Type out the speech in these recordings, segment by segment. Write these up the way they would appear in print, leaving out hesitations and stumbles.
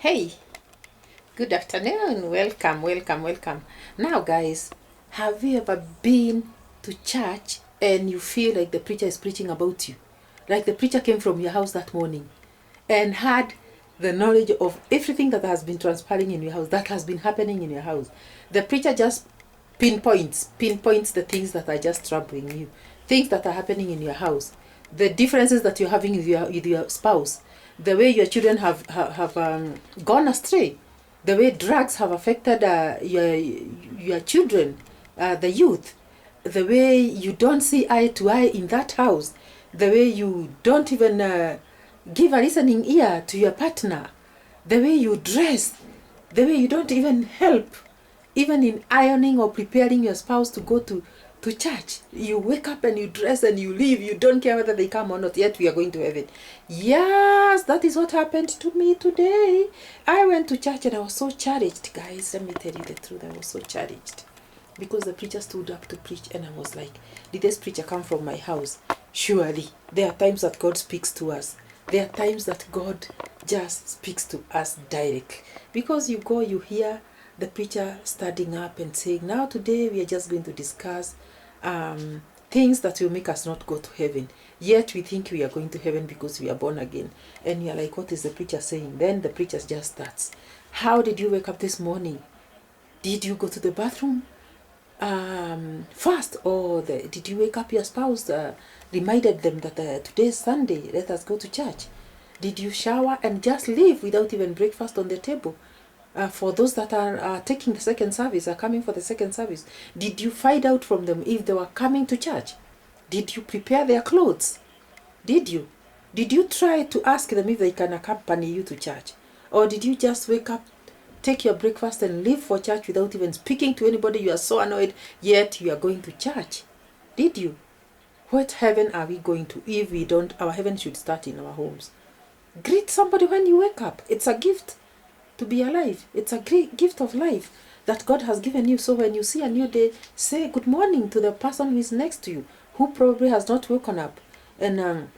Hey, good afternoon. Welcome. Now, guys, have you ever been to church and you feel like the preacher is preaching about you? Like the preacher came from your house that morning and had the knowledge of everything that has been transpiring in your house, that has been happening in your house. The preacher just pinpoints the things that are just troubling you, things that are happening in your house, the differences that you're having with your spouse, the way your children have gone astray, the way drugs have affected your children, the youth, the way you don't see eye to eye in that house, the way you don't even give a listening ear to your partner, the way you dress, the way you don't even help, even in ironing or preparing your spouse to go to church. You wake up and you dress and you leave. You don't care whether they come or not, yet we are going to heaven. Yes, that is what happened to me today. I went to church and I was so charged, guys. Let me tell you the truth. I was so charged because the preacher stood up to preach and I was like, did this preacher come from my house? Surely. There are times that God speaks to us. There are times that God just speaks to us directly. Because you go, you hear the preacher standing up and saying, now today we are just going to discuss things that will make us not go to heaven. Yet we think we are going to heaven because we are born again. And you're like, what is the preacher saying? Then the preacher just starts. How did you wake up this morning? Did you go to the bathroom first? Or did you wake up your spouse, reminded them that today is Sunday, let us go to church? Did you shower and just leave without even breakfast on the table? For those that are taking the second service, are coming for the second service, did you find out from them if they were coming to church? Did you prepare their clothes? Did you? Did you try to ask them if they can accompany you to church? Or did you just wake up, take your breakfast and leave for church without even speaking to anybody? You are so annoyed, yet you are going to church. Did you? What heaven are we going to if we don't? Our heaven should start in our homes. Greet somebody when you wake up. It's a gift to be alive. It's a great gift of life that God has given you. So when you see a new day, say good morning to the person who is next to you, who probably has not woken up. And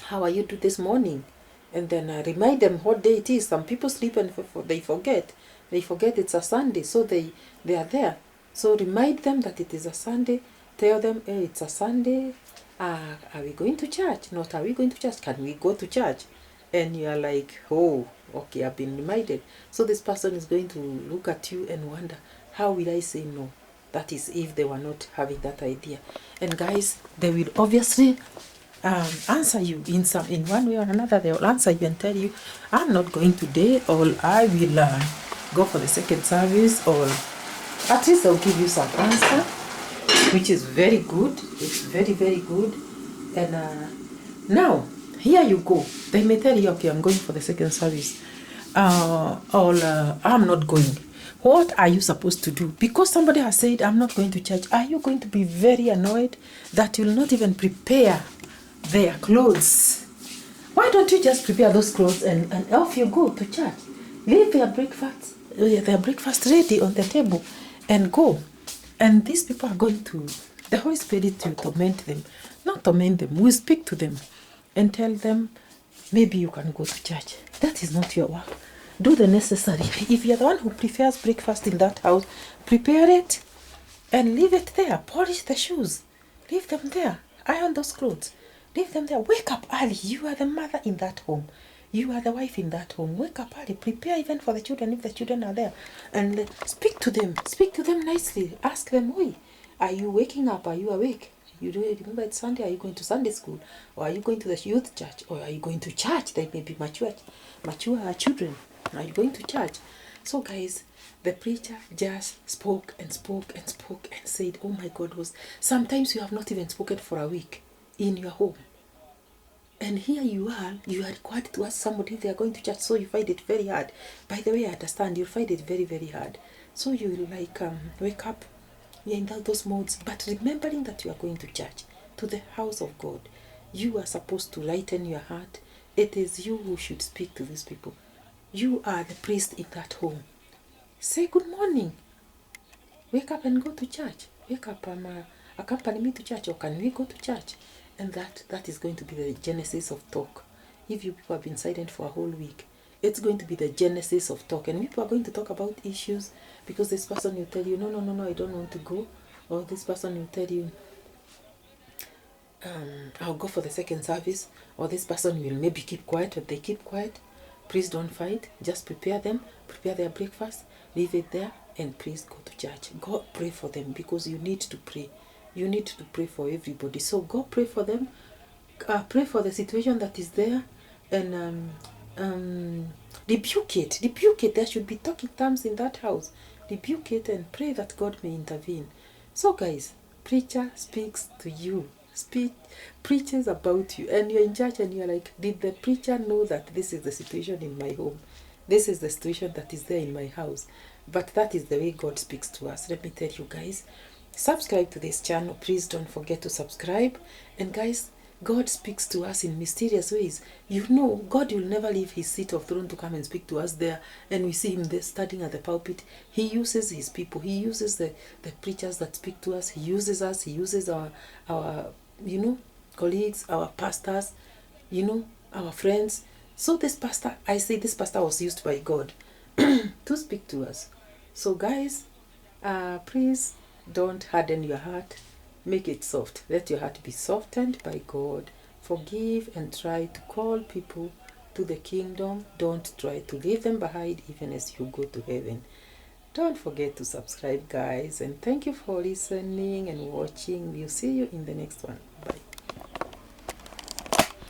how are you doing this morning? And then remind them what day it is. Some people sleep and they forget. They forget it's a Sunday, so they are there. So remind them that it is a Sunday. Tell them, hey, it's a Sunday. Are we going to church? Not are we going to church? Can we go to church? And you are like, oh, okay, I've been reminded. So this person is going to look at you and wonder, how will I say no? That is if they were not having that idea. And guys, they will obviously answer you in one way or another. They will answer you and tell you, I'm not going today, or I will go for the second service, or at least they'll give you some answer, which is very good. It's very, very good. And now, here you go. They may tell you, okay, I'm going for the second service, or I'm not going. What are you supposed to do? Because somebody has said, I'm not going to church, are you going to be very annoyed that you'll not even prepare their clothes? Why don't you just prepare those clothes and off you go to church? Leave their breakfast ready on the table and go. And these people are going to, the Holy Spirit will torment them. Not torment them, we'll speak to them and tell them, maybe you can go to church. That is not your work. Do the necessary. If you're the one who prepares breakfast in that house, prepare it and leave it there. Polish the shoes. Leave them there. Iron those clothes. Leave them there. Wake up early. You are the mother in that home. You are the wife in that home. Wake up early. Prepare even for the children if the children are there. And speak to them. Speak to them nicely. Ask them, "Oi, are you waking up? Are you awake? You do remember it's Sunday. Are you going to Sunday school? Or are you going to the youth church? Or are you going to church? They may be mature children. Are you going to church?" So guys, the preacher just spoke and said, oh my God, sometimes you have not even spoken for a week in your home. And here you are required to ask somebody if they are going to church, so you find it very hard. By the way, I understand, you'll find it very, very hard. So you wake up, you're in those modes, but remembering that you are going to church, to the house of God. You are supposed to lighten your heart. It is you who should speak to these people. You are the priest in that home. Say good morning. Wake up and go to church. Wake up, accompany me to church, or can we go to church? And that is going to be the genesis of talk. If you people have been silent for a whole week, It's going to be the genesis of talk, and people are going to talk about issues, because this person will tell you, no, I don't want to go, or this person will tell you, I'll go for the second service, or this person will maybe keep quiet, but they keep quiet. Please don't fight. Just prepare them, prepare their breakfast, leave it there, and please go to church. God, pray for them, because you need to pray. You need to pray for everybody. So go pray for them. Pray for the situation that is there, and rebuke it. Rebuke it. There should be talking terms in that house. Rebuke it and pray that God may intervene. So guys, preacher speaks to you. Preaches about you, and you're in church and you're like, did the preacher know that this is the situation in my home? This is the situation that is there in my house. But that is the way God speaks to us. Let me tell you guys, subscribe to this channel. Please don't forget to subscribe. And guys, God speaks to us in mysterious ways. You know, God will never leave his seat of throne to come and speak to us there, and we see him there standing at the pulpit. He uses his people. He uses the preachers that speak to us. He uses us. He uses our colleagues, our pastors, our friends. So this pastor, I say this pastor was used by God to speak to us. So guys, please don't harden your heart. Make it soft. Let your heart be softened by God. Forgive and try to call people to the kingdom. Don't try to leave them behind even as you go to heaven. Don't forget to subscribe, guys. And thank you for listening and watching. We'll see you in the next one.